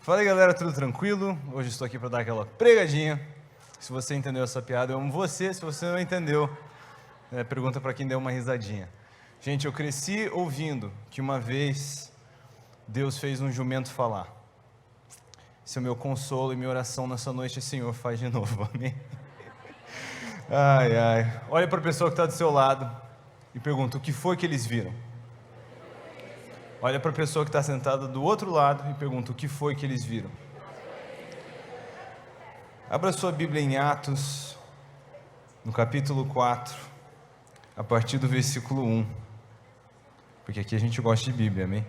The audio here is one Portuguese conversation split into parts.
Fala aí, galera, tudo tranquilo? Hoje estou aqui para dar aquela pregadinha. Se você entendeu essa piada, eu amo você. Se você não entendeu, pergunta para quem deu uma risadinha. Gente, eu cresci ouvindo que uma vez Deus fez um jumento falar. Esse é o meu consolo e minha oração nessa noite, Senhor, faz de novo, amém? Ai, ai. Olha para a pessoa que está do seu lado e pergunta, o que foi que eles viram? Olha para a pessoa que está sentada do outro lado e pergunta, o que foi que eles viram? Abra sua Bíblia em Atos, no capítulo 4, a partir do versículo 1. Porque aqui a gente gosta de Bíblia, amém?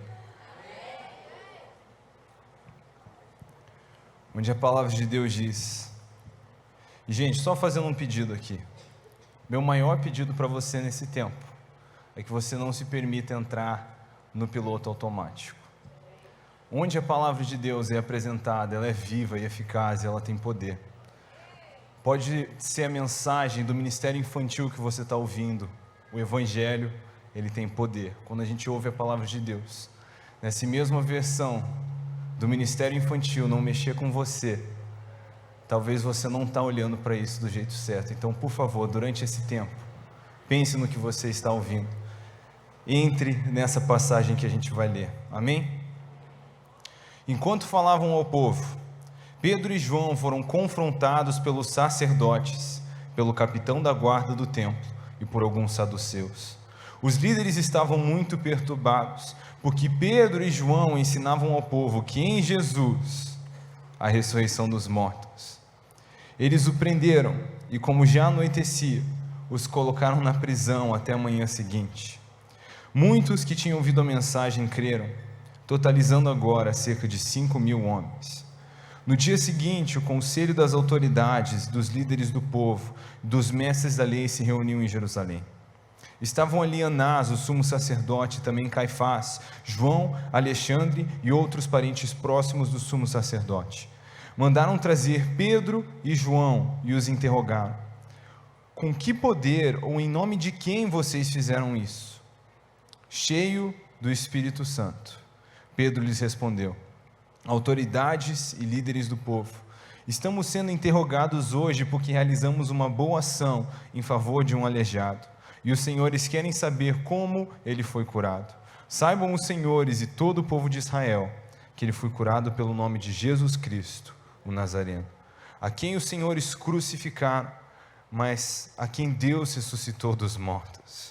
Onde a palavra de Deus diz. E, gente, só fazendo um pedido aqui. Meu maior pedido para você nesse tempo é que você não se permita entrar no piloto automático. Onde a palavra de Deus é apresentada, ela é viva e eficaz, ela tem poder. Pode ser a mensagem do ministério infantil que você está ouvindo, o evangelho, ele tem poder. Quando a gente ouve a palavra de Deus, nessa mesma versão do ministério infantil não mexer com você, talvez você não está olhando para isso do jeito certo. Então, por favor, durante esse tempo, pense no que você está ouvindo. Entre nessa passagem que a gente vai ler, amém? Enquanto falavam ao povo, Pedro e João foram confrontados pelos sacerdotes, pelo capitão da guarda do templo e por alguns saduceus. Os líderes estavam muito perturbados, porque Pedro e João ensinavam ao povo que em Jesus há a ressurreição dos mortos. Eles o prenderam e, como já anoitecia, os colocaram na prisão até a manhã seguinte. Muitos que tinham ouvido a mensagem creram, totalizando agora cerca de 5.000 homens. No dia seguinte, o conselho das autoridades, dos líderes do povo, dos mestres da lei se reuniu em Jerusalém. Estavam ali Anás, o sumo sacerdote, também Caifás, João, Alexandre e outros parentes próximos do sumo sacerdote. Mandaram trazer Pedro e João e os interrogaram. Com que poder ou em nome de quem vocês fizeram isso? Cheio do Espírito Santo. Pedro lhes respondeu: autoridades e líderes do povo, estamos sendo interrogados hoje porque realizamos uma boa ação em favor de um aleijado, e os senhores querem saber como ele foi curado. Saibam os senhores e todo o povo de Israel que ele foi curado pelo nome de Jesus Cristo, o Nazareno, a quem os senhores crucificaram, mas a quem Deus ressuscitou dos mortos.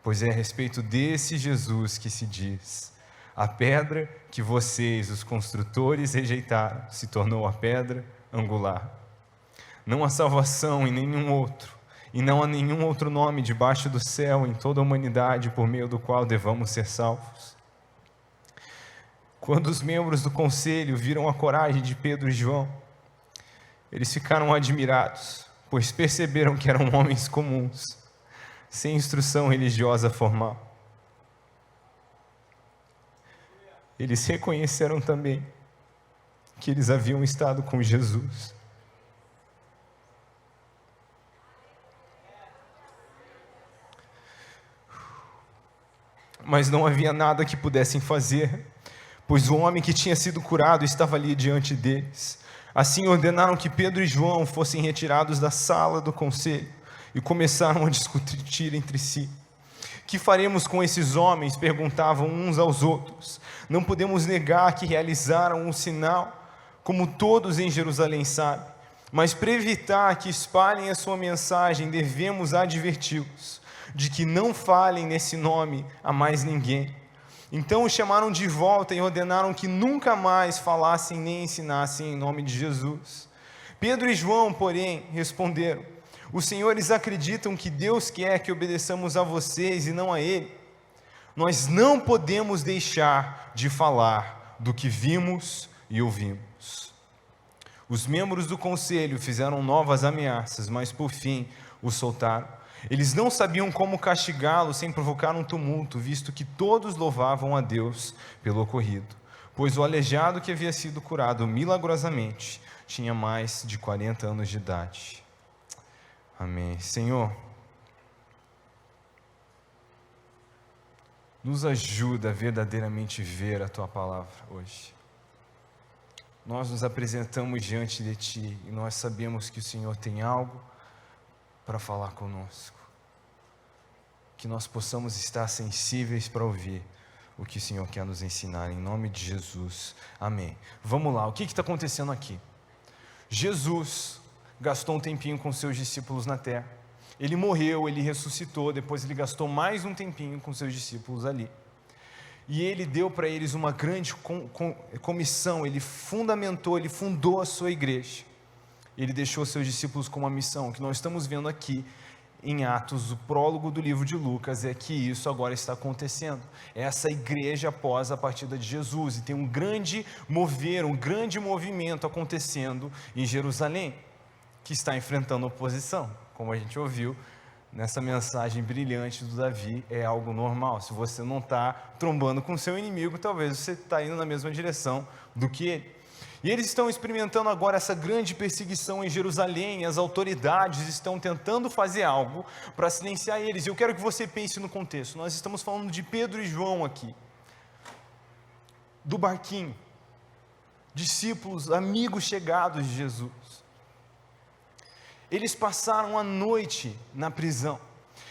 Pois é a respeito desse Jesus que se diz: a pedra que vocês, os construtores, rejeitaram, se tornou a pedra angular. Não há salvação em nenhum outro, e não há nenhum outro nome debaixo do céu em toda a humanidade por meio do qual devamos ser salvos. Quando os membros do conselho viram a coragem de Pedro e João, eles ficaram admirados, pois perceberam que eram homens comuns, sem instrução religiosa formal. Eles reconheceram também que eles haviam estado com Jesus. Mas não havia nada que pudessem fazer, pois o homem que tinha sido curado estava ali diante deles. Assim ordenaram que Pedro e João fossem retirados da sala do conselho e começaram a discutir entre si. Que faremos com esses homens? Perguntavam uns aos outros. Não podemos negar que realizaram um sinal, como todos em Jerusalém sabem, mas para evitar que espalhem a sua mensagem, devemos adverti-los de que não falem nesse nome a mais ninguém. Então os chamaram de volta e ordenaram que nunca mais falassem nem ensinassem em nome de Jesus. Pedro e João, porém, responderam: os senhores acreditam que Deus quer que obedeçamos a vocês e não a Ele? Nós não podemos deixar de falar do que vimos e ouvimos. Os membros do conselho fizeram novas ameaças, mas por fim o soltaram. Eles não sabiam como castigá-lo sem provocar um tumulto, visto que todos louvavam a Deus pelo ocorrido, pois o aleijado que havia sido curado milagrosamente tinha mais de 40 anos de idade. Amém. Senhor, nos ajuda a verdadeiramente ver a Tua palavra hoje. nós nos apresentamos diante de Ti e nós sabemos que o Senhor tem algo para falar conosco. Que nós possamos estar sensíveis para ouvir o que o Senhor quer nos ensinar, em nome de Jesus, amém. Vamos lá, o que está acontecendo aqui? Jesus gastou um tempinho com seus discípulos na terra, ele morreu, ele ressuscitou, depois ele gastou mais um tempinho com seus discípulos ali, e ele deu para eles uma grande comissão, ele fundamentou, ele fundou a sua igreja, ele deixou seus discípulos com uma missão, que nós estamos vendo aqui, em Atos, o prólogo do livro de Lucas, é que isso agora está acontecendo. É essa igreja após a partida de Jesus, e tem um grande mover, um grande movimento acontecendo em Jerusalém, que está enfrentando oposição, como a gente ouviu nessa mensagem brilhante do Davi, é algo normal. Se você não está trombando com seu inimigo, talvez você está indo na mesma direção do que ele. E eles estão experimentando agora essa grande perseguição em Jerusalém, as autoridades estão tentando fazer algo para silenciar eles. E eu quero que você pense no contexto. Nós estamos falando de Pedro e João aqui, do barquinho, discípulos, amigos chegados de Jesus. Eles passaram a noite na prisão.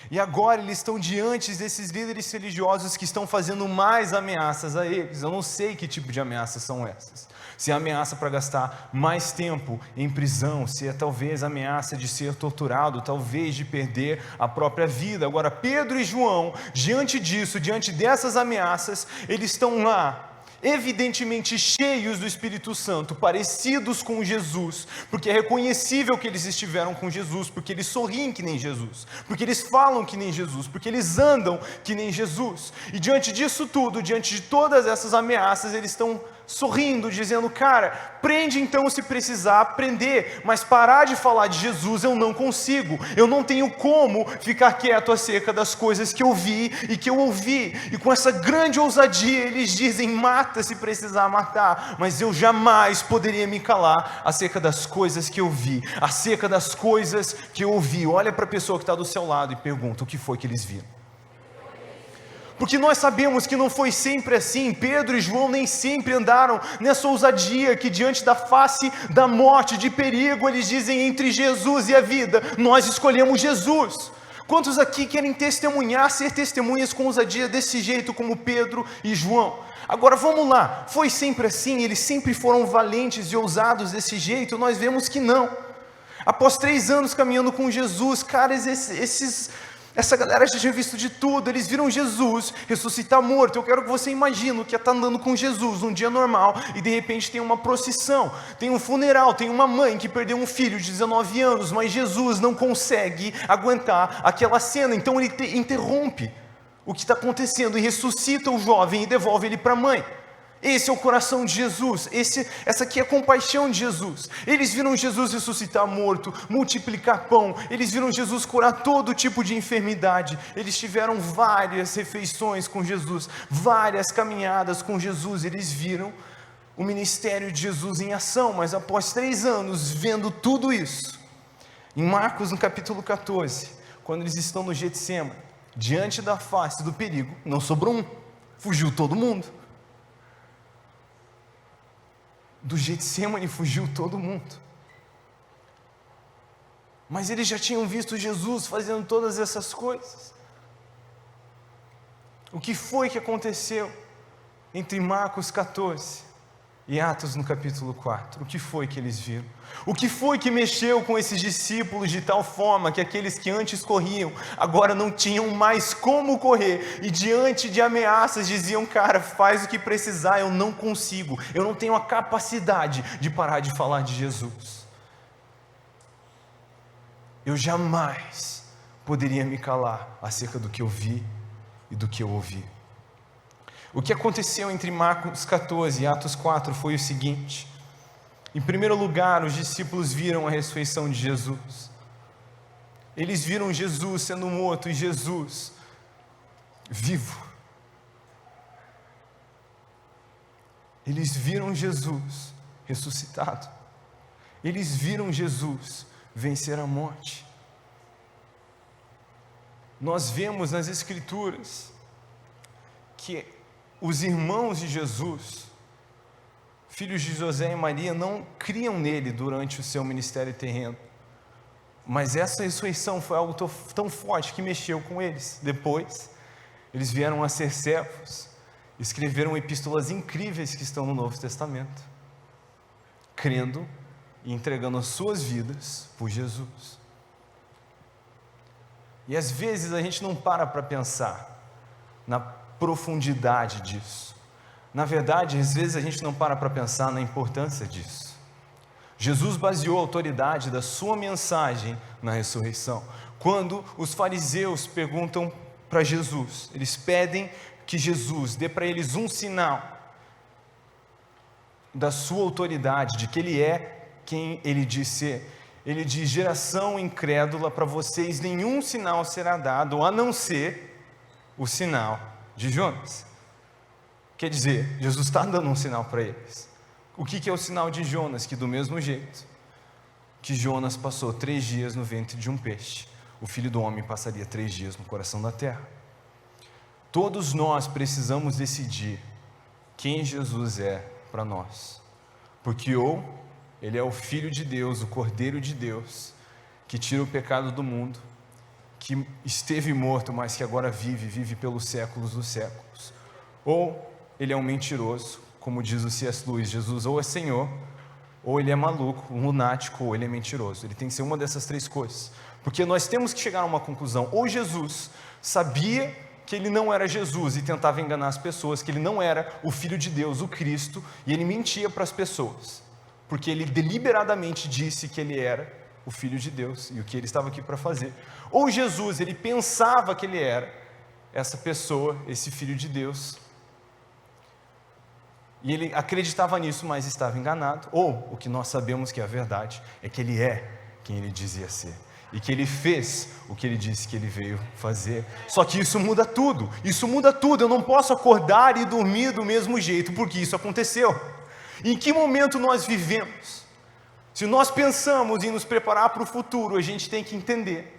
E agora eles estão diante desses líderes religiosos que estão fazendo mais ameaças a eles. Eu não sei que tipo de ameaças são essas. Se é ameaça para gastar mais tempo em prisão, se é talvez ameaça de ser torturado, talvez de perder a própria vida. Agora Pedro e João, diante disso, diante dessas ameaças, eles estão lá, evidentemente cheios do Espírito Santo, parecidos com Jesus, porque é reconhecível que eles estiveram com Jesus, porque eles sorriem que nem Jesus, porque eles falam que nem Jesus, porque eles andam que nem Jesus, e diante disso tudo, diante de todas essas ameaças, eles estão sorrindo, dizendo: cara, prende então se precisar prender, mas parar de falar de Jesus eu não consigo, eu não tenho como ficar quieto acerca das coisas que eu vi e que eu ouvi. E com essa grande ousadia eles dizem: mata se precisar matar, mas eu jamais poderia me calar acerca das coisas que eu vi, acerca das coisas que eu ouvi. Olha para a pessoa que está do seu lado e pergunta: o que foi que eles viram? Porque nós sabemos que não foi sempre assim. Pedro e João nem sempre andaram nessa ousadia, que diante da face da morte, de perigo, eles dizem: entre Jesus e a vida, nós escolhemos Jesus. Quantos aqui querem testemunhar, ser testemunhas com ousadia desse jeito, como Pedro e João? Agora vamos lá, foi sempre assim? Eles sempre foram valentes e ousados desse jeito? Nós vemos que não. Após 3 anos caminhando com Jesus, cara, essa galera já tinha visto de tudo. Eles viram Jesus ressuscitar morto. Eu quero que você imagine o que é estar andando com Jesus num dia normal, e de repente tem uma procissão, tem um funeral, tem uma mãe que perdeu um filho de 19 anos, mas Jesus não consegue aguentar aquela cena, então ele interrompe o que está acontecendo e ressuscita o jovem e devolve ele para a mãe. Esse é o coração de Jesus, essa aqui é a compaixão de Jesus. Eles viram Jesus ressuscitar morto, multiplicar pão, eles viram Jesus curar todo tipo de enfermidade, eles tiveram várias refeições com Jesus, várias caminhadas com Jesus, eles viram o ministério de Jesus em ação. Mas após 3 anos vendo tudo isso, em Marcos no capítulo 14, quando eles estão no Getsêmani, diante da face do perigo, não sobrou um, fugiu todo mundo. Do Getsêmani fugiu todo mundo. Mas eles já tinham visto Jesus fazendo todas essas coisas. O que foi que aconteceu entre Marcos 14 e Atos no capítulo 4? O que foi que eles viram? O que foi que mexeu com esses discípulos de tal forma que aqueles que antes corriam, agora não tinham mais como correr, e diante de ameaças diziam: cara, faz o que precisar, eu não consigo, eu não tenho a capacidade de parar de falar de Jesus, eu jamais poderia me calar acerca do que eu vi e do que eu ouvi. O que aconteceu entre Marcos 14 e Atos 4 foi o seguinte: em primeiro lugar, os discípulos viram a ressurreição de Jesus. Eles viram Jesus sendo morto e Jesus vivo. Eles viram Jesus ressuscitado. Eles viram Jesus vencer a morte. Nós vemos nas Escrituras que os irmãos de Jesus filhos de José e Maria, não criam nele durante o seu ministério terreno. Mas essa ressurreição foi algo tão forte que mexeu com eles. Depois, eles vieram a ser servos, escreveram epístolas incríveis que estão no Novo Testamento, crendo e entregando as suas vidas por Jesus. E às vezes a gente não para pensar na profundidade disso. Na verdade, às vezes a gente não para pensar na importância disso. Jesus baseou a autoridade da sua mensagem na ressurreição. Quando os fariseus perguntam para Jesus, eles pedem que Jesus dê para eles um sinal da sua autoridade, de que ele é quem ele diz ser. Ele diz: geração incrédula, para vocês nenhum sinal será dado, a não ser o sinal de Jonas. Quer dizer, Jesus está dando um sinal para eles. O que é o sinal de Jonas? Que do mesmo jeito que Jonas passou 3 dias no ventre de um peixe, o Filho do Homem passaria 3 dias no coração da terra. Todos nós precisamos decidir quem Jesus é para nós, porque ou ele é o Filho de Deus, o Cordeiro de Deus, que tira o pecado do mundo, que esteve morto, mas que agora vive pelos séculos dos séculos, ou ele é um mentiroso, como diz o C.S. Lewis. Jesus ou é Senhor, ou ele é maluco, um lunático, ou ele é mentiroso. Ele tem que ser uma dessas 3 coisas, porque nós temos que chegar a uma conclusão: ou Jesus sabia que ele não era Jesus e tentava enganar as pessoas, que ele não era o Filho de Deus, o Cristo, e ele mentia para as pessoas, porque ele deliberadamente disse que ele era o Filho de Deus e o que ele estava aqui para fazer. Ou Jesus, ele pensava que ele era essa pessoa, esse Filho de Deus, e ele acreditava nisso, mas estava enganado. Ou, o que nós sabemos que é a verdade, é que ele é quem ele dizia ser, e que ele fez o que ele disse que ele veio fazer. Só que isso muda tudo, eu não posso acordar e dormir do mesmo jeito, porque isso aconteceu. Em que momento nós vivemos? Se nós pensamos em nos preparar para o futuro, a gente tem que entender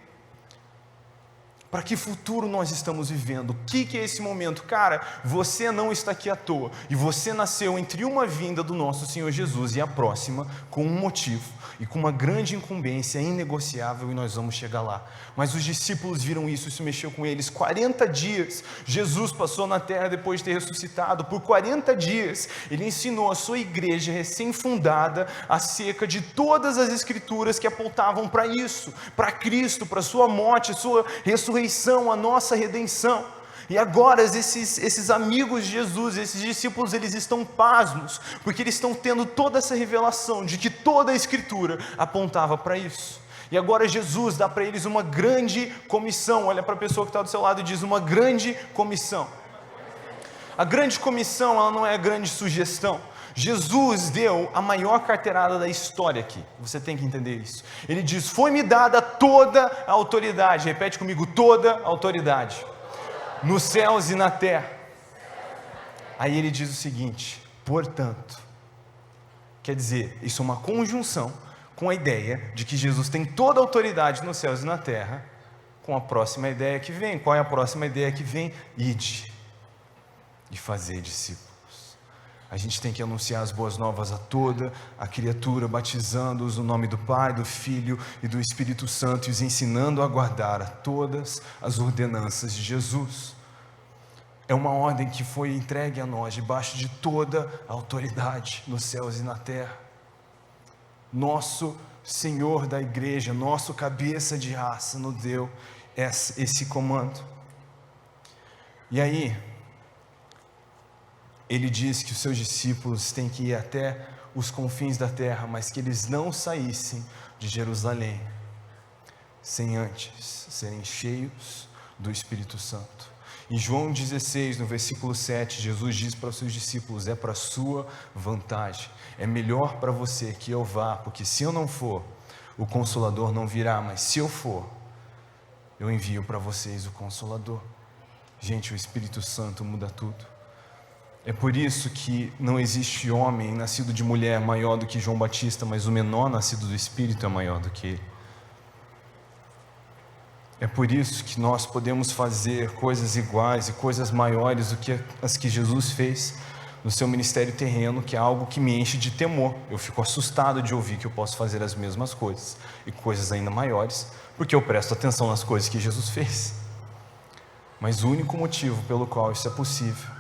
para que futuro nós estamos vivendo. O que é esse momento? Cara, você não está aqui à toa, e você nasceu entre uma vinda do nosso Senhor Jesus e a próxima, com um motivo e com uma grande incumbência inegociável, e nós vamos chegar lá. Mas os discípulos viram isso mexeu com eles. 40 dias Jesus passou na terra depois de ter ressuscitado. Por 40 dias ele ensinou a sua igreja recém-fundada acerca de todas as escrituras que apontavam para isso, para Cristo, para sua morte, sua ressurreição, a nossa redenção. E agora esses amigos de Jesus, esses discípulos, eles estão pasmos, porque eles estão tendo toda essa revelação de que toda a escritura apontava para isso. E agora Jesus dá para eles uma grande comissão. Olha para a pessoa que está do seu lado e diz: uma grande comissão. A grande comissão, ela não é a grande sugestão. Jesus deu a maior carteirada da história aqui. Você tem que entender isso. Ele diz: foi-me dada toda a autoridade. Repete comigo: toda a autoridade, nos céus e na terra. Aí ele diz o seguinte: portanto, quer dizer, isso é uma conjunção com a ideia de que Jesus tem toda a autoridade nos céus e na terra, com a próxima ideia que vem. Qual é a próxima ideia que vem? Ide e fazer discípulos. A gente tem que anunciar as boas novas a toda a criatura, batizando-os no nome do Pai, do Filho e do Espírito Santo, e os ensinando a guardar a todas as ordenanças de Jesus. É uma ordem que foi entregue a nós, debaixo de toda a autoridade nos céus e na terra. Nosso Senhor da igreja, nosso cabeça de raça, nos deu esse comando. E aí, ele diz que os seus discípulos têm que ir até os confins da terra, mas que eles não saíssem de Jerusalém sem antes serem cheios do Espírito Santo. Em João 16, no versículo 7, Jesus diz para os seus discípulos: é para a sua vantagem, é melhor para você que eu vá, porque se eu não for, o Consolador não virá, mas se eu for, eu envio para vocês o Consolador. Gente, o Espírito Santo muda tudo. É por isso que não existe homem nascido de mulher maior do que João Batista, mas o menor nascido do Espírito é maior do que ele. É por isso que nós podemos fazer coisas iguais e coisas maiores do que as que Jesus fez, no seu ministério terreno, que é algo que me enche de temor. Eu fico assustado de ouvir que eu posso fazer as mesmas coisas, e coisas ainda maiores, porque eu presto atenção nas coisas que Jesus fez. Mas o único motivo pelo qual isso é possível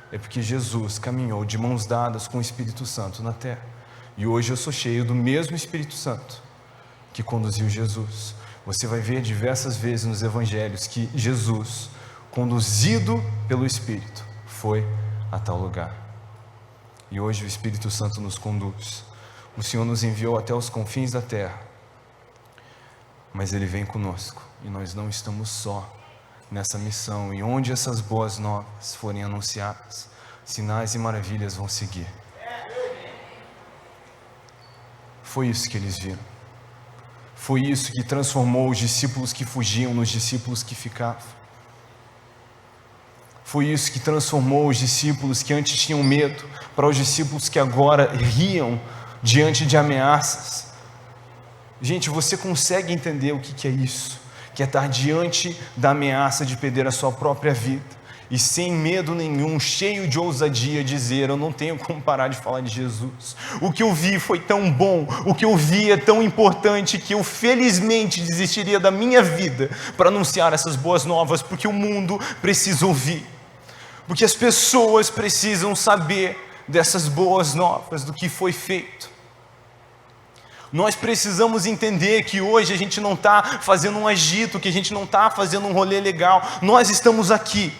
é porque Jesus caminhou de mãos dadas com o Espírito Santo na terra. E hoje eu sou cheio do mesmo Espírito Santo que conduziu Jesus. Você vai ver diversas vezes nos evangelhos que Jesus, conduzido pelo Espírito, foi a tal lugar. E hoje o Espírito Santo nos conduz. O Senhor nos enviou até os confins da terra, mas Ele vem conosco, e nós não estamos só nessa missão. E onde essas boas novas forem anunciadas, sinais e maravilhas vão seguir. Foi isso que eles viram. Foi isso que transformou os discípulos que fugiam nos discípulos que ficavam. Foi isso que transformou os discípulos que antes tinham medo para os discípulos que agora riam diante de ameaças. Gente, você consegue entender o que é isso? Que é estar diante da ameaça de perder a sua própria vida e sem medo nenhum, cheio de ousadia, dizer: eu não tenho como parar de falar de Jesus. O que eu vi foi tão bom, o que eu vi é tão importante que eu felizmente desistiria da minha vida para anunciar essas boas novas, porque o mundo precisa ouvir, porque as pessoas precisam saber dessas boas novas, do que foi feito. Nós precisamos entender que hoje a gente não está fazendo um agito, que a gente não está fazendo um rolê legal. Nós estamos aqui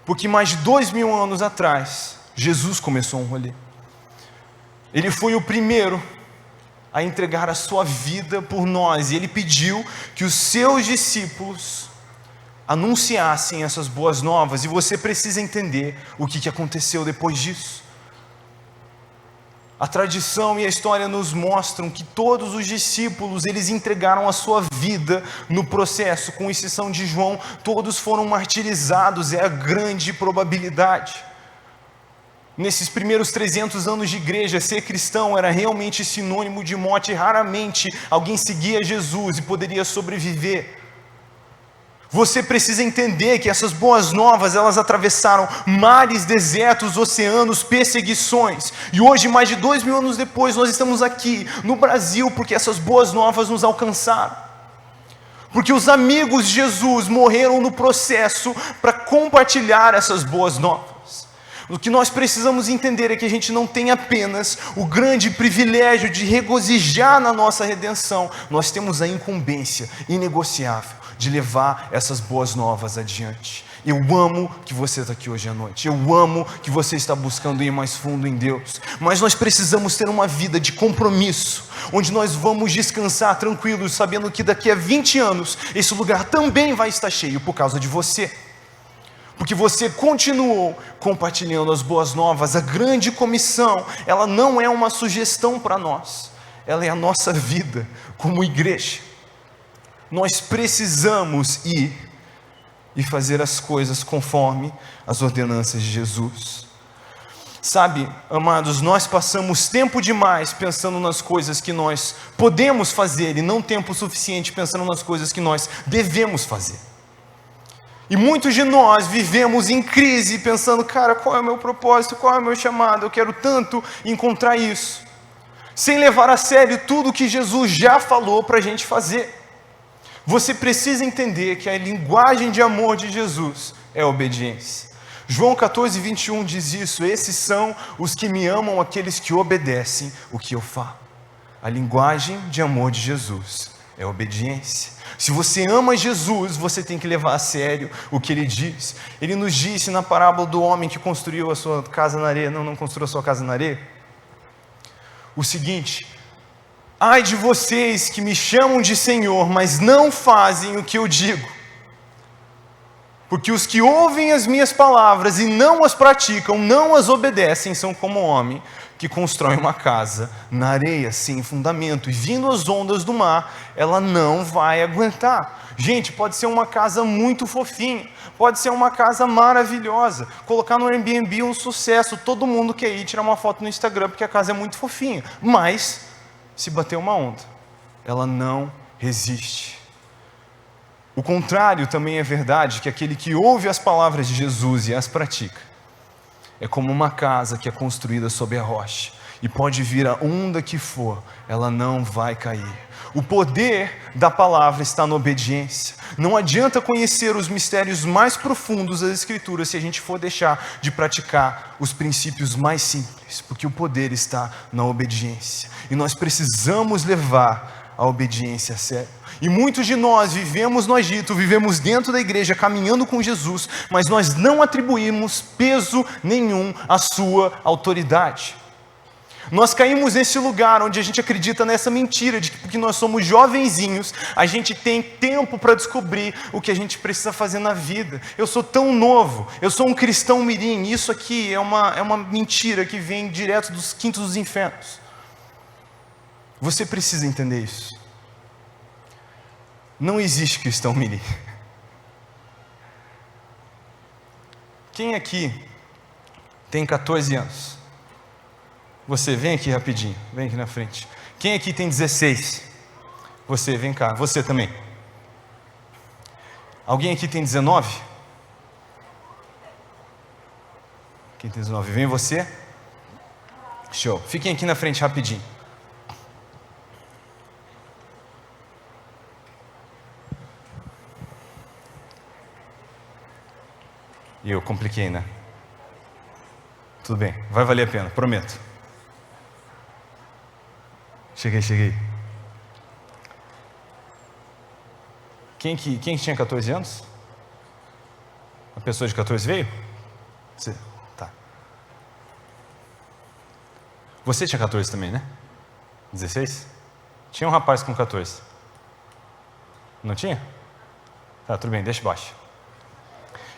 porque mais de 2000 anos atrás, Jesus começou um rolê. Ele foi o primeiro a entregar a sua vida por nós, e Ele pediu que os seus discípulos anunciassem essas boas novas, e você precisa entender o que aconteceu depois disso. A tradição e a história nos mostram que todos os discípulos, eles entregaram a sua vida no processo, com exceção de João. Todos foram martirizados, é a grande probabilidade. Nesses primeiros 300 anos de igreja, ser cristão era realmente sinônimo de morte. Raramente alguém seguia Jesus e poderia sobreviver. Você precisa entender que essas boas novas, elas atravessaram mares, desertos, oceanos, perseguições. E hoje, mais de 2000 anos depois, nós estamos aqui no Brasil porque essas boas novas nos alcançaram. Porque os amigos de Jesus morreram no processo para compartilhar essas boas novas. O que nós precisamos entender é que a gente não tem apenas o grande privilégio de regozijar na nossa redenção, nós temos a incumbência inegociável de levar essas boas novas adiante. Eu amo que você está aqui hoje à noite, eu amo que você está buscando ir mais fundo em Deus, mas nós precisamos ter uma vida de compromisso, onde nós vamos descansar tranquilos, sabendo que daqui a 20 anos, esse lugar também vai estar cheio por causa de você, porque você continuou compartilhando as boas novas. A grande comissão, ela não é uma sugestão para nós, ela é a nossa vida como igreja. Nós precisamos ir e fazer as coisas conforme as ordenanças de Jesus. Sabe, amados, nós passamos tempo demais pensando nas coisas que nós podemos fazer e não tempo suficiente pensando nas coisas que nós devemos fazer. E muitos de nós vivemos em crise pensando: cara, qual é o meu propósito, qual é o meu chamado? Eu quero tanto encontrar isso, sem levar a sério tudo que Jesus já falou para a gente fazer. Você precisa entender que a linguagem de amor de Jesus é a obediência. João 14, 21 diz isso: esses são os que me amam, aqueles que obedecem o que eu falo. A linguagem de amor de Jesus é a obediência. Se você ama Jesus, você tem que levar a sério o que Ele diz. Ele nos disse na parábola do homem que construiu a sua casa na areia, não construiu a sua casa na areia, o seguinte: ai de vocês que me chamam de Senhor, mas não fazem o que eu digo. Porque os que ouvem as minhas palavras e não as praticam, não as obedecem, são como um homem que constrói uma casa na areia, sem fundamento, e vindo as ondas do mar, ela não vai aguentar. Gente, pode ser uma casa muito fofinha, pode ser uma casa maravilhosa, colocar no Airbnb um sucesso, todo mundo quer ir tirar uma foto no Instagram porque a casa é muito fofinha, mas se bater uma onda, ela não resiste. O contrário também é verdade, que aquele que ouve as palavras de Jesus e as pratica, é como uma casa que é construída sobre a rocha. E pode vir a onda que for, ela não vai cair. O poder da palavra está na obediência. Não adianta conhecer os mistérios mais profundos das Escrituras se a gente for deixar de praticar os princípios mais simples, porque o poder está na obediência. E nós precisamos levar a obediência a sério. E muitos de nós vivemos no Egito, vivemos dentro da igreja, caminhando com Jesus, mas nós não atribuímos peso nenhum à sua autoridade. Nós caímos nesse lugar onde a gente acredita nessa mentira de que porque nós somos jovenzinhos, a gente tem tempo para descobrir o que a gente precisa fazer na vida. Eu sou tão novo, eu sou um cristão mirim, isso aqui é uma mentira que vem direto dos quintos dos infernos. Você precisa entender isso. Não existe cristão mirim. Quem aqui tem 14 anos? Você, vem aqui rapidinho, vem aqui na frente. Quem aqui tem 16? Você, vem cá, você também. Alguém aqui tem 19? Quem tem 19? Vem você. Show. Fiquem aqui na frente rapidinho. E eu compliquei, né? Tudo bem, vai valer a pena, prometo. Cheguei. Quem tinha 14 anos? Uma pessoa de 14 veio? Você? Tá. Você tinha 14 também, né? 16? Tinha um rapaz com 14. Não tinha? Tá, tudo bem, deixa baixo.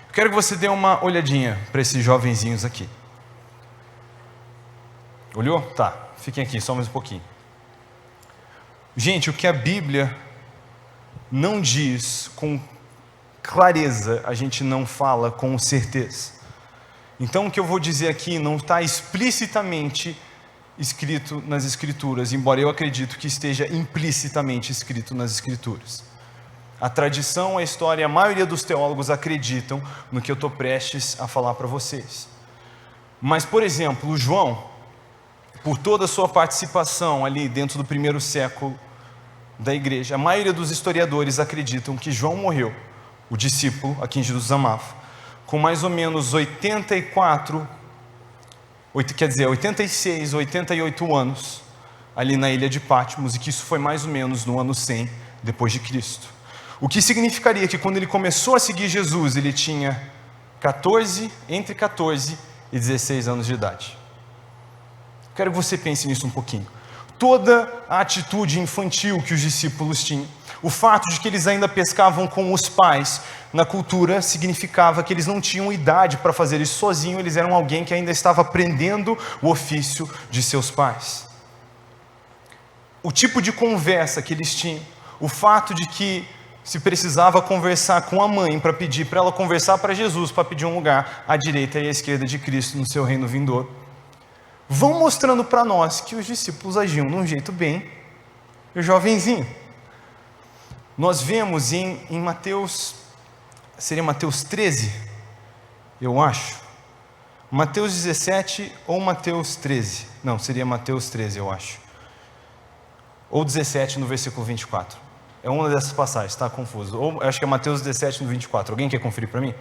Eu quero que você dê uma olhadinha para esses jovenzinhos aqui. Olhou? Tá, fiquem aqui, só mais um pouquinho. Gente, o que a Bíblia não diz com clareza, a gente não fala com certeza. Então o que eu vou dizer aqui não está explicitamente escrito nas Escrituras, embora eu acredito que esteja implicitamente escrito nas Escrituras. A tradição, a história, a maioria dos teólogos acreditam no que eu estou prestes a falar para vocês. Mas, por exemplo, o João, por toda a sua participação ali dentro do primeiro século da igreja, a maioria dos historiadores acreditam que João morreu, o discípulo a quem Jesus amava, com mais ou menos 86, 88 anos, ali na ilha de Patmos, e que isso foi mais ou menos no ano 100 depois de Cristo. O que significaria que quando ele começou a seguir Jesus, ele tinha entre 14 e 16 anos de idade. Quero que você pense nisso um pouquinho. Toda a atitude infantil que os discípulos tinham, o fato de que eles ainda pescavam com os pais, na cultura significava que eles não tinham idade para fazer isso sozinho, eles eram alguém que ainda estava aprendendo o ofício de seus pais. O tipo de conversa que eles tinham, o fato de que se precisava conversar com a mãe para pedir para ela conversar para Jesus, para pedir um lugar à direita e à esquerda de Cristo no seu reino vindouro, vão mostrando para nós que os discípulos agiam de um jeito bem jovenzinho. Nós vemos em Mateus, seria Mateus 13, eu acho, Mateus 17 ou Mateus 13, não, seria Mateus 13 eu acho, ou 17 no versículo 24, é uma dessas passagens, está confuso, ou acho que é Mateus 17 no 24, alguém quer conferir para mim?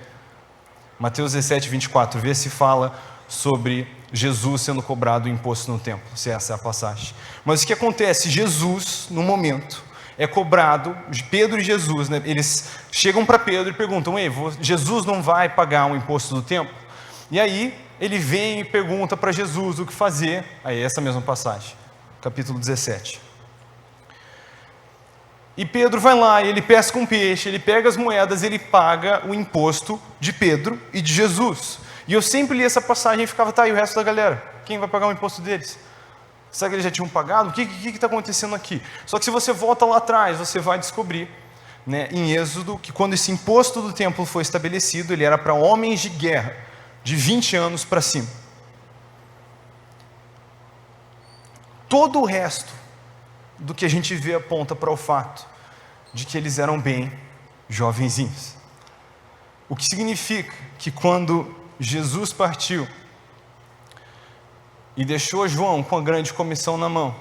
Mateus 17, 24, vê se fala sobre Jesus sendo cobrado o imposto no templo, se essa é a passagem. Mas o que acontece? Jesus, no momento, é cobrado, Pedro e Jesus, né, eles chegam para Pedro e perguntam: ei, Jesus não vai pagar um imposto do templo? E aí, ele vem e pergunta para Jesus o que fazer, aí essa mesma passagem, capítulo 17. E Pedro vai lá, ele pesca um peixe, ele pega as moedas, ele paga o imposto de Pedro e de Jesus. E eu sempre li essa passagem e ficava, tá, e o resto da galera? Quem vai pagar o imposto deles? Será que eles já tinham pagado? O que está acontecendo aqui? Só que se você volta lá atrás, você vai descobrir, né, em Êxodo, que quando esse imposto do templo foi estabelecido, ele era para homens de guerra, de 20 anos para cima. Todo o resto do que a gente vê aponta para o fato de que eles eram bem jovenzinhos. O que significa que quando Jesus partiu, e deixou João com a grande comissão na mão.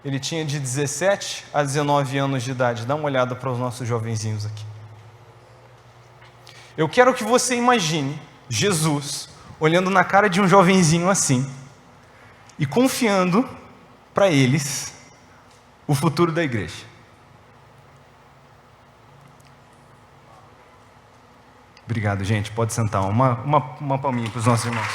Ele tinha de 17 a 19 anos de idade. Dá uma olhada para os nossos jovenzinhos aqui. Eu quero que você imagine Jesus olhando na cara de um jovenzinho assim e confiando para eles o futuro da igreja. Obrigado, gente. Pode sentar. Uma palminha para os nossos irmãos.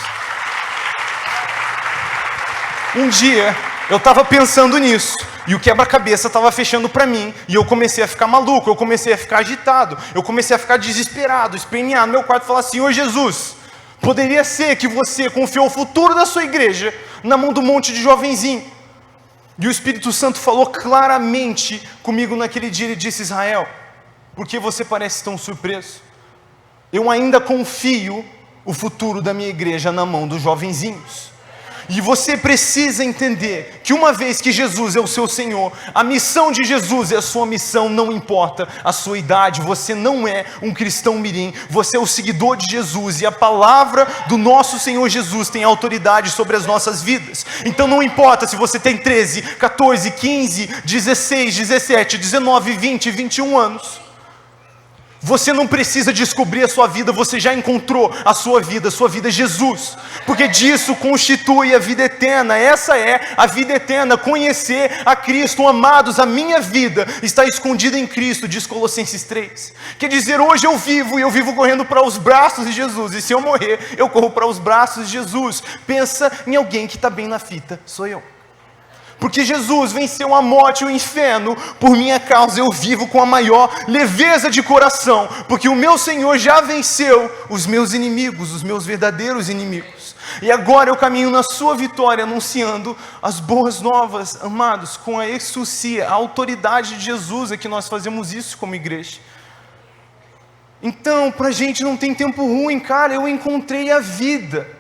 Um dia eu estava pensando nisso, e o quebra-cabeça estava fechando para mim, e eu comecei a ficar maluco, eu comecei a ficar agitado, eu comecei a ficar desesperado, espernear no meu quarto e falar: Senhor Jesus, poderia ser que você confiou o futuro da sua igreja na mão do monte de jovenzinho. E o Espírito Santo falou claramente comigo naquele dia, ele disse: Israel, por que você parece tão surpreso? Eu ainda confio o futuro da minha igreja na mão dos jovenzinhos. E você precisa entender que uma vez que Jesus é o seu Senhor, a missão de Jesus é a sua missão, não importa a sua idade. Você não é um cristão mirim, você é o seguidor de Jesus, e a palavra do nosso Senhor Jesus tem autoridade sobre as nossas vidas. Então não importa se você tem 13, 14, 15, 16, 17, 19, 20, 21 anos. Você não precisa descobrir a sua vida, você já encontrou a sua vida é Jesus, porque disso constitui a vida eterna. Essa é a vida eterna, conhecer a Cristo. Amados, a minha vida está escondida em Cristo, diz Colossenses 3. Quer dizer, hoje eu vivo correndo para os braços de Jesus, e se eu morrer, eu corro para os braços de Jesus. Pensa em alguém que está bem na fita, sou eu. Porque Jesus venceu a morte e o inferno, por minha causa eu vivo com a maior leveza de coração, porque o meu Senhor já venceu os meus inimigos, os meus verdadeiros inimigos. E agora eu caminho na sua vitória, anunciando as boas novas. Amados, com a exousia, a autoridade de Jesus é que nós fazemos isso como igreja. Então, para a gente não tem tempo ruim, cara, eu encontrei a vida.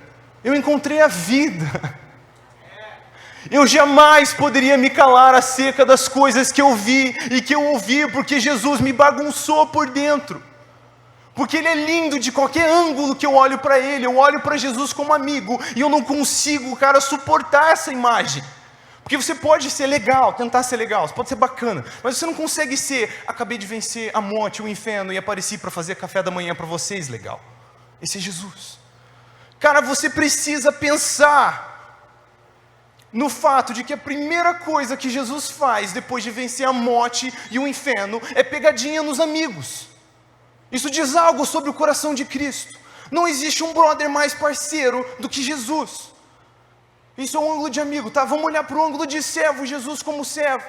Eu jamais poderia me calar acerca das coisas que eu vi e que eu ouvi, porque Jesus me bagunçou por dentro. Porque Ele é lindo de qualquer ângulo que eu olho para Ele. Eu olho para Jesus como amigo e eu não consigo, cara, suportar essa imagem. Porque você pode ser legal, tentar ser legal, você pode ser bacana, mas você não consegue ser: acabei de vencer a morte, o inferno e apareci para fazer café da manhã para vocês, legal. Esse é Jesus. Cara, você precisa pensar no fato de que a primeira coisa que Jesus faz depois de vencer a morte e o inferno é pegadinha nos amigos. Isso diz algo sobre o coração de Cristo. Não existe um brother mais parceiro do que Jesus. Isso é um ângulo de amigo, tá? Vamos olhar para o ângulo de servo, Jesus como servo.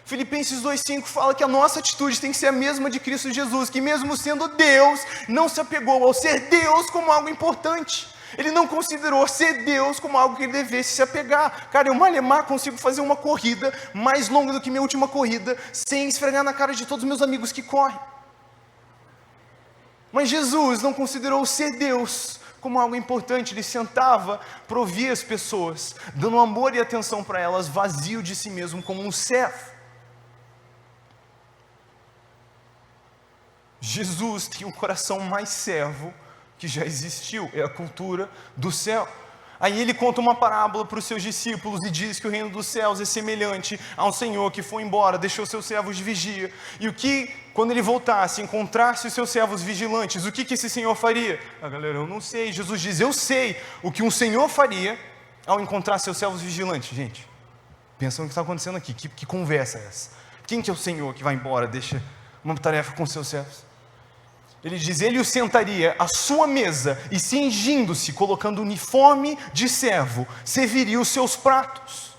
Filipenses 2,5 fala que a nossa atitude tem que ser a mesma de Cristo Jesus, que mesmo sendo Deus, não se apegou ao ser Deus como algo importante. Ele não considerou ser Deus como algo que ele devesse se apegar. Cara, eu malemar consigo fazer uma corrida mais longa do que minha última corrida, sem esfregar na cara de todos os meus amigos que correm. Mas Jesus não considerou ser Deus como algo importante. Ele sentava para ouvir as pessoas, dando amor e atenção para elas, vazio de si mesmo, como um servo. Jesus tem um coração mais servo que já existiu, é a cultura do céu. Aí ele conta uma parábola para os seus discípulos e diz que o reino dos céus é semelhante a um senhor que foi embora, deixou seus servos de vigia, e o que, quando ele voltasse, encontrasse os seus servos vigilantes, o que esse senhor faria? Galera, eu não sei. Jesus diz: eu sei o que um senhor faria ao encontrar seus servos vigilantes. Gente, pensa no que está acontecendo aqui, que conversa é essa? Quem que é o senhor que vai embora, deixa uma tarefa com seus servos? Ele diz: ele o sentaria à sua mesa e, cingindo-se, colocando o uniforme de servo, serviria os seus pratos.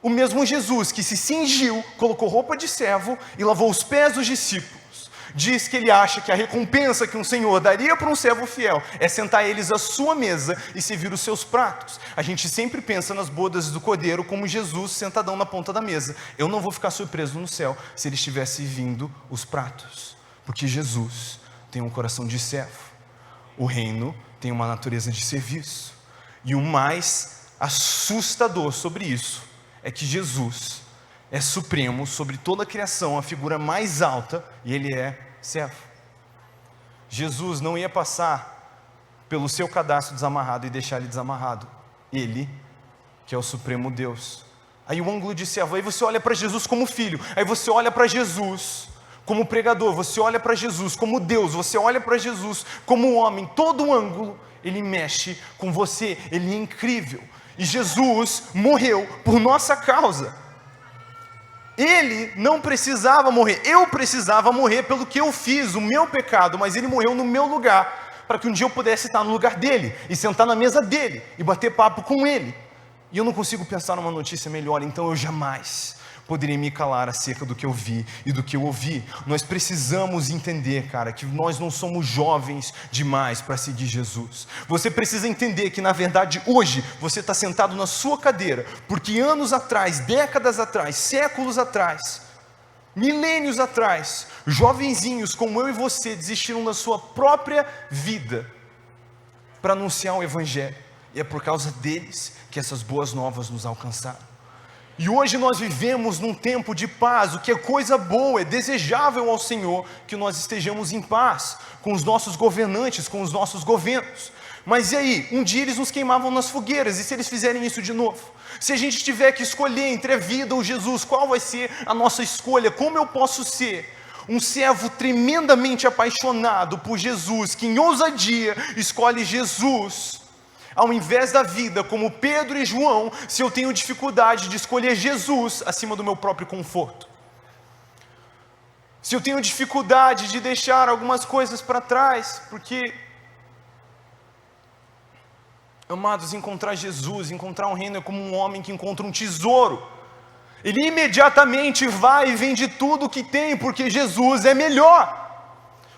O mesmo Jesus que se cingiu, colocou roupa de servo e lavou os pés dos discípulos, diz que ele acha que a recompensa que um senhor daria para um servo fiel é sentar eles à sua mesa e servir os seus pratos. A gente sempre pensa nas bodas do Cordeiro como Jesus sentadão na ponta da mesa. Eu não vou ficar surpreso no céu se ele estivesse vindo os pratos. Porque Jesus tem um coração de servo. O reino tem uma natureza de serviço. E o mais assustador sobre isso é que Jesus é supremo sobre toda a criação, a figura mais alta, e ele é servo. Jesus não ia passar pelo seu cadastro desamarrado e deixar ele desamarrado. Ele, que é o Supremo Deus. Aí o ângulo de servo, aí você olha para Jesus como filho, aí você olha para Jesus como pregador, você olha para Jesus como Deus, você olha para Jesus como homem, todo o ângulo, ele mexe com você, ele é incrível. E Jesus morreu por nossa causa. Ele não precisava morrer, eu precisava morrer pelo que eu fiz, o meu pecado, mas ele morreu no meu lugar, para que um dia eu pudesse estar no lugar dele, e sentar na mesa dele, e bater papo com ele. E eu não consigo pensar numa notícia melhor, então eu jamais poderia me calar acerca do que eu vi e do que eu ouvi. Nós precisamos entender, cara, que nós não somos jovens demais para seguir Jesus. Você precisa entender que, na verdade, hoje, você está sentado na sua cadeira, porque anos atrás, décadas atrás, séculos atrás, milênios atrás, jovenzinhos como eu e você desistiram da sua própria vida para anunciar o Evangelho. E é por causa deles que essas boas novas nos alcançaram. E hoje nós vivemos num tempo de paz, o que é coisa boa, é desejável ao Senhor que nós estejamos em paz com os nossos governantes, com os nossos governos. Mas e aí? Um dia eles nos queimavam nas fogueiras, e se eles fizerem isso de novo? Se a gente tiver que escolher entre a vida ou Jesus, qual vai ser a nossa escolha? Como eu posso ser um servo tremendamente apaixonado por Jesus, que em ousadia escolhe Jesus, ao invés da vida, como Pedro e João, se eu tenho dificuldade de escolher Jesus acima do meu próprio conforto? Se eu tenho dificuldade de deixar algumas coisas para trás, porque, amados, encontrar Jesus, encontrar um reino é como um homem que encontra um tesouro. Ele imediatamente vai e vende tudo o que tem, porque Jesus é melhor.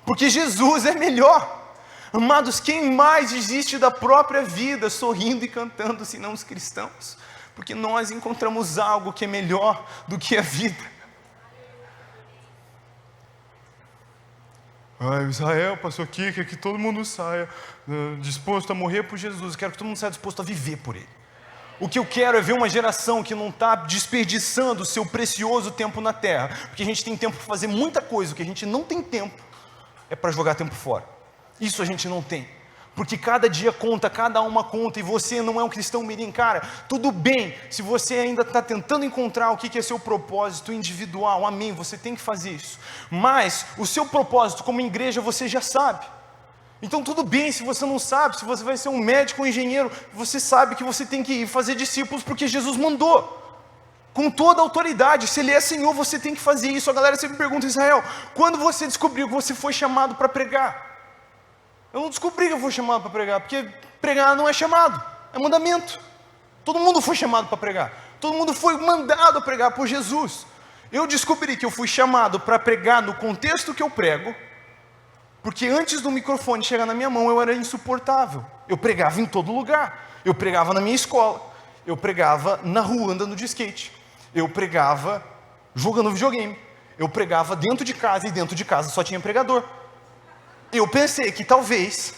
Porque Jesus é melhor. Amados, quem mais desiste da própria vida, sorrindo e cantando, senão os cristãos? Porque nós encontramos algo que é melhor do que a vida. Israel passou aqui, quer que todo mundo saia disposto a morrer por Jesus. Eu quero que todo mundo saia disposto a viver por Ele. O que eu quero é ver uma geração que não está desperdiçando o seu precioso tempo na terra. Porque a gente tem tempo para fazer muita coisa, o que a gente não tem tempo é para jogar tempo fora. Isso a gente não tem, porque cada dia conta, cada uma conta, e você não é um cristão mirim, cara. Tudo bem, se você ainda está tentando encontrar o que é seu propósito individual, amém, você tem que fazer isso, mas o seu propósito como igreja você já sabe. Então tudo bem se você não sabe, se você vai ser um médico ou um engenheiro, você sabe que você tem que ir fazer discípulos porque Jesus mandou, com toda a autoridade. Se Ele é Senhor, você tem que fazer isso. A galera sempre pergunta: Israel, quando você descobriu que você foi chamado para pregar? Eu não descobri que eu fui chamado para pregar, porque pregar não é chamado, é mandamento. Todo mundo foi chamado para pregar, todo mundo foi mandado a pregar por Jesus. Eu descobri que eu fui chamado para pregar no contexto que eu prego, porque antes do microfone chegar na minha mão eu era insuportável. Eu pregava em todo lugar, eu pregava na minha escola, eu pregava na rua andando de skate, eu pregava jogando videogame, eu pregava dentro de casa, e dentro de casa só tinha pregador. Eu pensei que talvez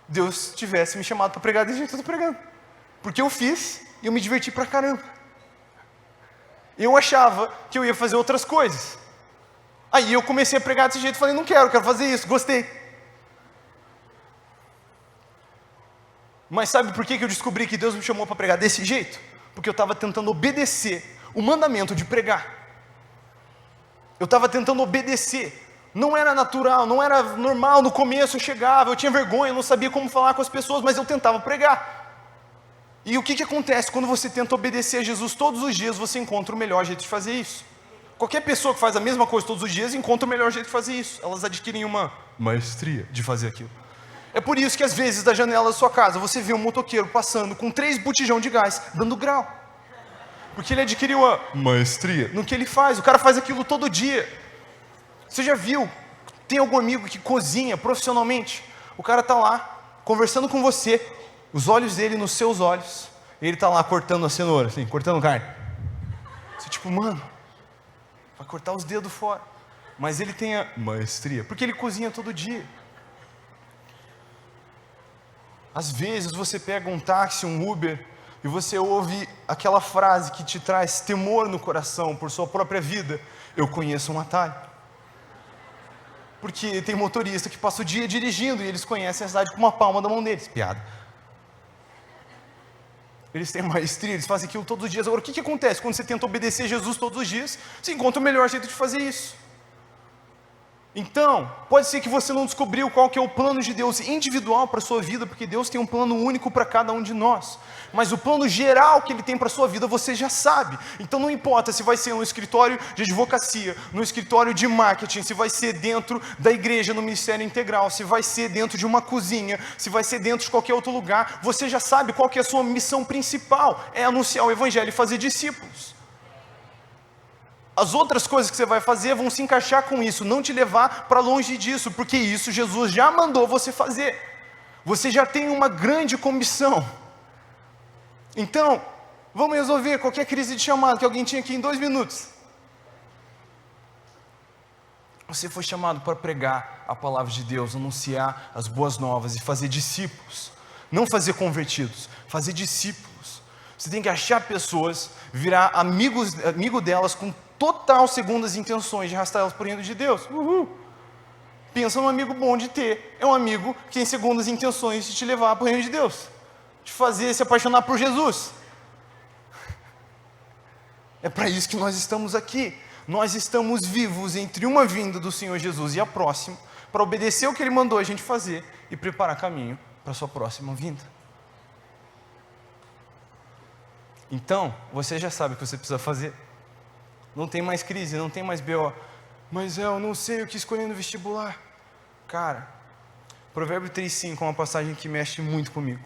Deus tivesse me chamado para pregar desse jeito que eu estou pregando, porque eu fiz e eu me diverti pra caramba. Eu achava que eu ia fazer outras coisas. Aí eu comecei a pregar desse jeito, falei: não quero fazer isso, gostei. Mas sabe por que eu descobri que Deus me chamou para pregar desse jeito? Porque eu estava tentando obedecer o mandamento de pregar. Eu estava tentando obedecer. Não era natural, não era normal. No começo eu chegava, eu tinha vergonha, eu não sabia como falar com as pessoas, mas eu tentava pregar. E o que acontece? Quando você tenta obedecer a Jesus todos os dias, você encontra o melhor jeito de fazer isso. Qualquer pessoa que faz a mesma coisa todos os dias, encontra o melhor jeito de fazer isso. Elas adquirem uma maestria de fazer aquilo. É por isso que às vezes da janela da sua casa, você vê um motoqueiro passando com 3 botijão de gás, dando grau. Porque ele adquiriu a maestria no que ele faz. O cara faz aquilo todo dia. Você já viu, tem algum amigo que cozinha profissionalmente? O cara está lá, conversando com você, os olhos dele nos seus olhos, e ele está lá cortando a cenoura, assim, cortando carne. Você tipo, mano, vai cortar os dedos fora. Mas ele tem a maestria, porque ele cozinha todo dia. Às vezes você pega um táxi, um Uber, e você ouve aquela frase que te traz temor no coração por sua própria vida: eu conheço um atalho. porque tem motorista que passa o dia dirigindo e eles conhecem a cidade com uma palma da mão deles. Piada. Eles têm maestria, eles fazem aquilo todos os dias. Agora, o que acontece quando você tenta obedecer Jesus todos os dias? Você encontra o melhor jeito de fazer isso. Então, pode ser que você não descobriu qual que é o plano de Deus individual para a sua vida, porque Deus tem um plano único para cada um de nós. Mas o plano geral que Ele tem para a sua vida, você já sabe. Então não importa se vai ser no escritório de advocacia, no escritório de marketing, se vai ser dentro da igreja, no ministério integral, se vai ser dentro de uma cozinha, se vai ser dentro de qualquer outro lugar, você já sabe qual que é a sua missão principal, é anunciar o evangelho e fazer discípulos. As outras coisas que você vai fazer vão se encaixar com isso, não te levar para longe disso, porque isso Jesus já mandou você fazer. Você já tem uma grande comissão. Então, vamos resolver qualquer crise de chamado que alguém tinha aqui em 2 minutos. Você foi chamado para pregar a palavra de Deus, anunciar as boas novas e fazer discípulos. Não fazer convertidos, fazer discípulos. Você tem que achar pessoas, virar amigo delas com total segundas intenções de arrastar elas para o reino de Deus. Pensa num amigo bom de ter. É um amigo que tem segundas intenções de te levar para o reino de Deus, de fazer se apaixonar por Jesus. É para isso que nós estamos aqui. Nós estamos vivos entre uma vinda do Senhor Jesus e a próxima, para obedecer o que Ele mandou a gente fazer e preparar caminho para a sua próxima vinda. Então, você já sabe o que você precisa fazer. Não tem mais crise, não tem mais BO. Mas eu não sei o que escolher no vestibular. Cara, Provérbio 3,5 é uma passagem que mexe muito comigo.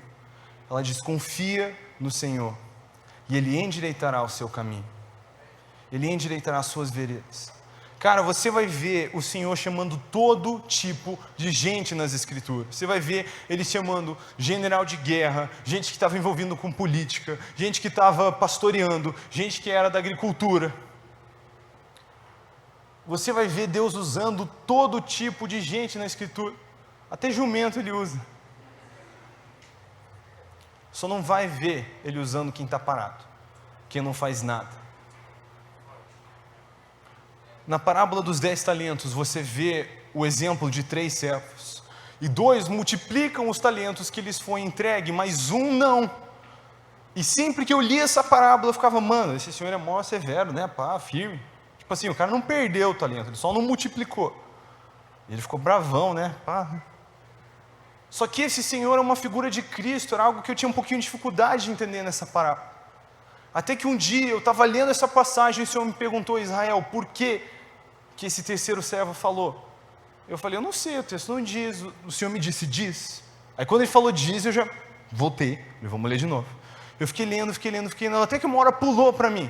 Ela diz: confia no Senhor, e Ele endireitará o seu caminho. Ele endireitará as suas veredas. Cara, você vai ver o Senhor chamando todo tipo de gente nas Escrituras. Você vai ver Ele chamando general de guerra, gente que estava envolvido com política, gente que estava pastoreando, gente que era da agricultura. Você vai ver Deus usando todo tipo de gente na Escritura. Até jumento Ele usa. Só não vai ver Ele usando quem está parado, quem não faz nada. Na parábola dos 10 talentos, você vê o exemplo de 3 servos. E 2 multiplicam os talentos que lhes foi entregue, mas 1 não. E sempre que eu li essa parábola, eu ficava: mano, esse senhor é mó severo, né? Pá, firme. Tipo assim, o cara não perdeu o talento, ele só não multiplicou. Ele ficou bravão, né? Pá. Só que esse Senhor é uma figura de Cristo, era algo que eu tinha um pouquinho de dificuldade de entender nessa parábola. Até que um dia eu estava lendo essa passagem e o Senhor me perguntou: Israel, por que esse terceiro servo falou? Eu falei: eu não sei, o texto não diz. O Senhor me disse: diz. Aí quando Ele falou diz, eu já voltei, vamos ler de novo. Eu fiquei lendo, até que uma hora pulou para mim.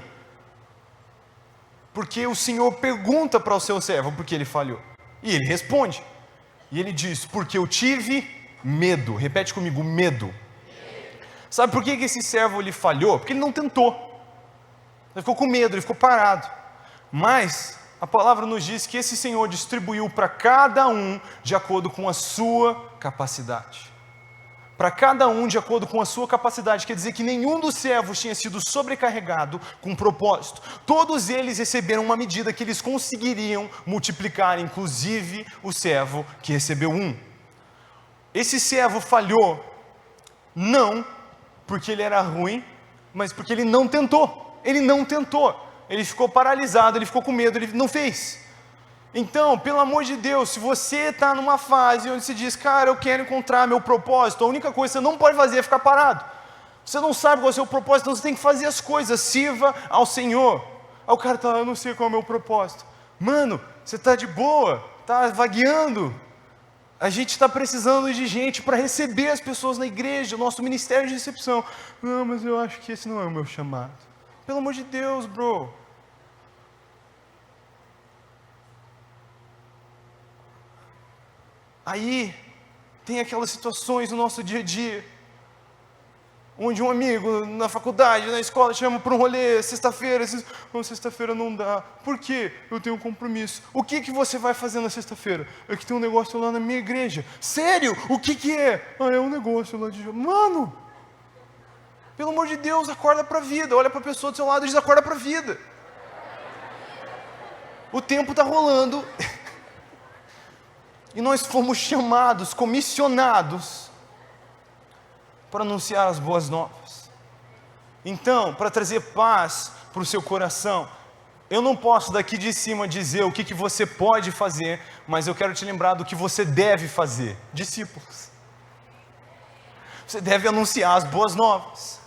Porque o Senhor pergunta para o seu servo por que ele falhou. E ele responde. E ele diz: porque eu tive medo. Repete comigo: medo. Sabe por que esse servo ele falhou? Porque ele não tentou. Ele ficou com medo, ele ficou parado. Mas a palavra nos diz que esse Senhor distribuiu para cada um de acordo com a sua capacidade. Para cada um de acordo com a sua capacidade. Quer dizer que nenhum dos servos tinha sido sobrecarregado com propósito. Todos eles receberam uma medida que eles conseguiriam multiplicar, inclusive o servo que recebeu 1. Esse servo falhou, não porque ele era ruim, mas porque ele não tentou. Ele não tentou. Ele ficou paralisado, ele ficou com medo, ele não fez. Então, pelo amor de Deus, se você está numa fase onde você diz: cara, eu quero encontrar meu propósito, a única coisa que você não pode fazer é ficar parado. Você não sabe qual é o seu propósito, então você tem que fazer as coisas, sirva ao Senhor. Aí o cara está: eu não sei qual é o meu propósito. Mano, você está de boa, está vagueando. A gente está precisando de gente para receber as pessoas na igreja, o nosso ministério de recepção. Não, mas eu acho que esse não é o meu chamado. Pelo amor de Deus, bro. Aí, tem aquelas situações no nosso dia a dia, onde um amigo na faculdade, na escola, chama para um rolê, sexta-feira, sexta-feira não dá. Por quê? Eu tenho um compromisso. O que você vai fazer na sexta-feira? É que tem um negócio lá na minha igreja. Sério? O que é? É um negócio lá de... Mano! Pelo amor de Deus, acorda para a vida. Olha para a pessoa do seu lado e diz: acorda para a vida. O tempo está rolando... E nós fomos chamados, comissionados, para anunciar as boas novas. Então, para trazer paz para o seu coração, eu não posso daqui de cima dizer o que você pode fazer, mas eu quero te lembrar do que você deve fazer. Discípulos. Você deve anunciar as boas novas.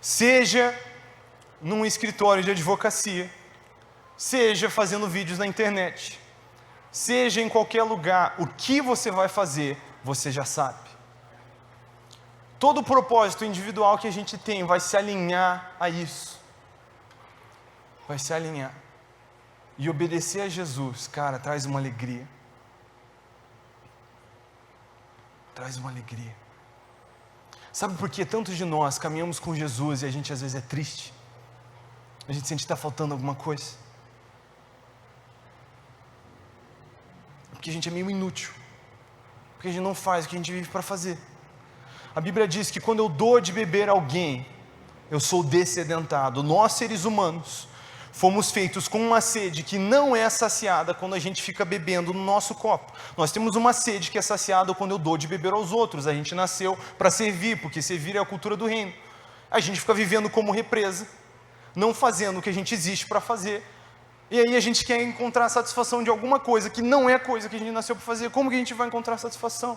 Seja num escritório de advocacia, seja fazendo vídeos na internet, seja em qualquer lugar, o que você vai fazer, você já sabe. Todo o propósito individual que a gente tem vai se alinhar a isso. Vai se alinhar. E obedecer a Jesus, cara, traz uma alegria. Traz uma alegria. Sabe por que tantos de nós caminhamos com Jesus e a gente às vezes é triste? A gente sente que está faltando alguma coisa. Porque a gente é meio inútil. Porque a gente não faz o que a gente vive para fazer. A Bíblia diz que quando eu dou de beber a alguém, eu sou dessedentado. Nós, seres humanos, fomos feitos com uma sede que não é saciada quando a gente fica bebendo no nosso copo. Nós temos uma sede que é saciada quando eu dou de beber aos outros. A gente nasceu para servir, porque servir é a cultura do reino. A gente fica vivendo como represa, não fazendo o que a gente existe para fazer. E aí a gente quer encontrar satisfação de alguma coisa que não é a coisa que a gente nasceu para fazer. Como que a gente vai encontrar satisfação?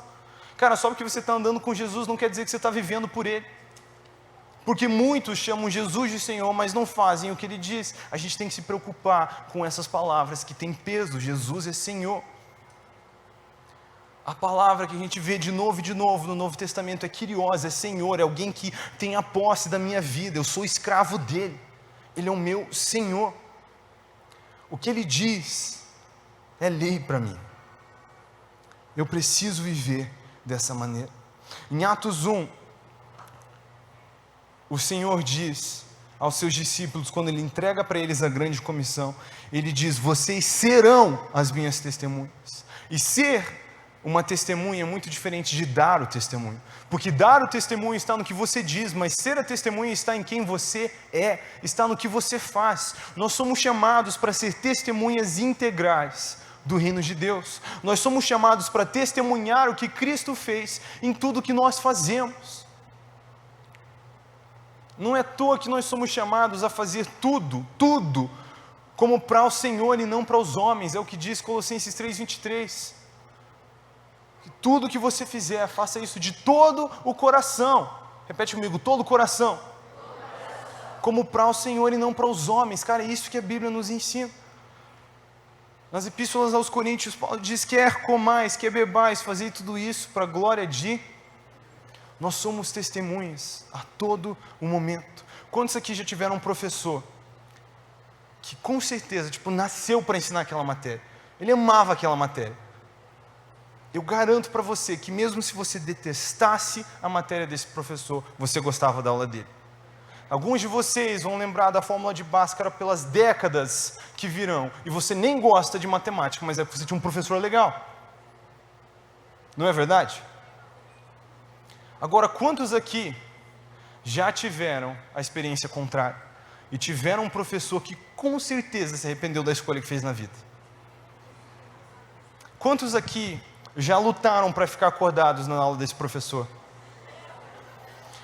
Cara, só porque você está andando com Jesus não quer dizer que você está vivendo por Ele. Porque muitos chamam Jesus de Senhor, mas não fazem o que Ele diz. A gente tem que se preocupar com essas palavras que têm peso. Jesus é Senhor. A palavra que a gente vê de novo e de novo no Novo Testamento é Kyrios, é Senhor, é alguém que tem a posse da minha vida. Eu sou escravo dEle. Ele é o meu Senhor. O que Ele diz é lei para mim. Eu preciso viver dessa maneira. Em Atos 1, o Senhor diz aos seus discípulos, quando Ele entrega para eles a grande comissão, Ele diz: vocês serão as minhas testemunhas. E ser uma testemunha é muito diferente de dar o testemunho, porque dar o testemunho está no que você diz, mas ser a testemunha está em quem você é, está no que você faz. Nós somos chamados para ser testemunhas integrais do reino de Deus. Nós somos chamados para testemunhar o que Cristo fez em tudo que nós fazemos. Não é à toa que nós somos chamados a fazer tudo como para o Senhor e não para os homens. É o que diz Colossenses 3:23. Tudo que você fizer, faça isso de todo o coração. Repete comigo: todo o coração. Como para o Senhor e não para os homens. Cara, é isso que a Bíblia nos ensina. Nas epístolas aos Coríntios, Paulo diz: quer comais, quer bebais, fazei tudo isso para a glória de... Nós somos testemunhas a todo o momento. Quantos aqui já tiveram um professor que com certeza, nasceu para ensinar aquela matéria? Ele amava aquela matéria. Eu garanto para você que mesmo se você detestasse a matéria desse professor, você gostava da aula dele. Alguns de vocês vão lembrar da fórmula de Bhaskara pelas décadas que virão, e você nem gosta de matemática, mas é porque você tinha um professor legal. Não é verdade? Agora, quantos aqui já tiveram a experiência contrária e tiveram um professor que com certeza se arrependeu da escolha que fez na vida? Quantos aqui já lutaram para ficar acordados na aula desse professor?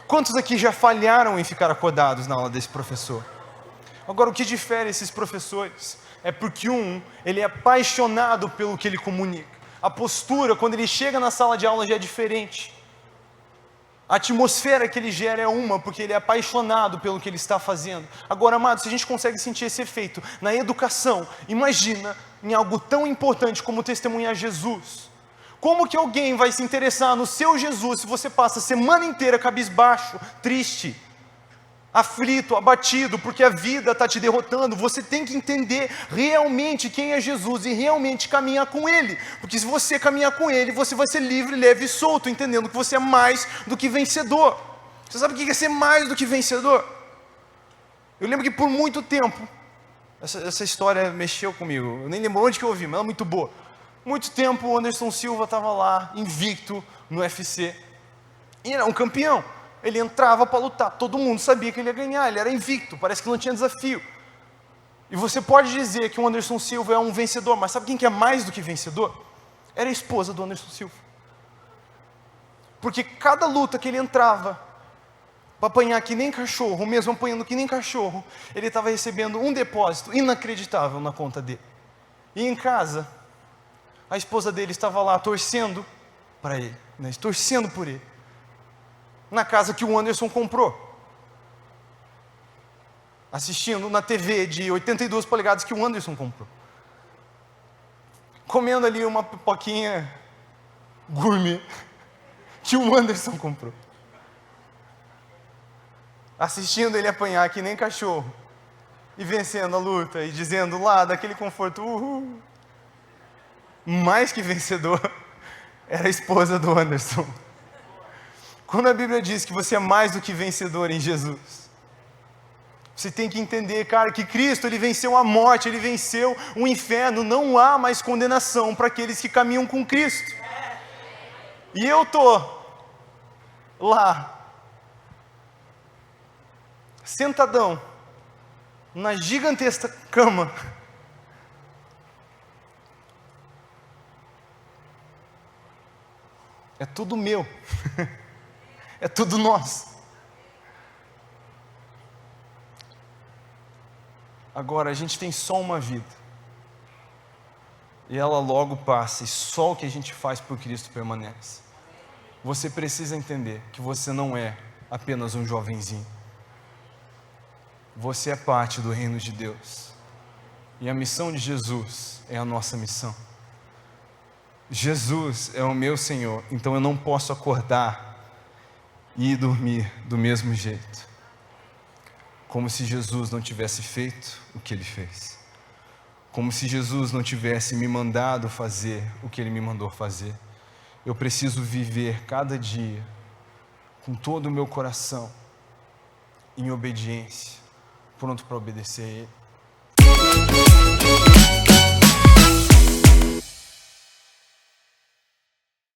Quantos aqui já falharam em ficar acordados na aula desse professor? Agora, o que difere esses professores é porque ele é apaixonado pelo que ele comunica. A postura, quando ele chega na sala de aula, já é diferente. A atmosfera que ele gera é uma, porque ele é apaixonado pelo que ele está fazendo. Agora, amados, se a gente consegue sentir esse efeito na educação, imagina em algo tão importante como testemunhar Jesus. Como que alguém vai se interessar no seu Jesus se você passa a semana inteira cabisbaixo, triste, aflito, abatido, porque a vida está te derrotando? Você tem que entender realmente quem é Jesus e realmente caminhar com Ele, porque se você caminhar com Ele, você vai ser livre, leve e solto, entendendo que você é mais do que vencedor. Você sabe o que é ser mais do que vencedor? Eu lembro que por muito tempo, essa história mexeu comigo, eu nem lembro onde que eu ouvi, mas ela é muito boa. Muito tempo o Anderson Silva estava lá, invicto no UFC, e era um campeão. Ele entrava para lutar, todo mundo sabia que ele ia ganhar, ele era invicto, parece que não tinha desafio. E você pode dizer que o Anderson Silva é um vencedor, mas sabe quem que é mais do que vencedor? era a esposa do Anderson Silva. Porque cada luta que ele entrava, para apanhar que nem cachorro, mesmo apanhando que nem cachorro, ele estava recebendo um depósito inacreditável na conta dele. E em casa, a esposa dele estava lá torcendo para ele, né? Torcendo por ele, na casa que o Anderson comprou, assistindo na TV de 82 polegadas que o Anderson comprou, comendo ali uma pipoquinha gourmet que o Anderson comprou, assistindo ele apanhar que nem cachorro, e vencendo a luta, e dizendo lá daquele conforto, uhul. Mais que vencedor, era a esposa do Anderson. Quando a Bíblia diz que você é mais do que vencedor em Jesus, você tem que entender, cara, que Cristo, Ele venceu a morte, Ele venceu o inferno, não há mais condenação para aqueles que caminham com Cristo. E eu estou lá, sentadão, na gigantesca cama, é tudo meu, é tudo nosso. Agora, a gente tem só uma vida, e ela logo passa, e só o que a gente faz por Cristo permanece. Você precisa entender que você não é apenas um jovenzinho, você é parte do reino de Deus, e a missão de Jesus é a nossa missão. Jesus é o meu Senhor, então eu não posso acordar e ir dormir do mesmo jeito, como se Jesus não tivesse feito o que Ele fez, como se Jesus não tivesse me mandado fazer o que Ele me mandou fazer. Eu preciso viver cada dia com todo o meu coração em obediência, pronto para obedecer a Ele.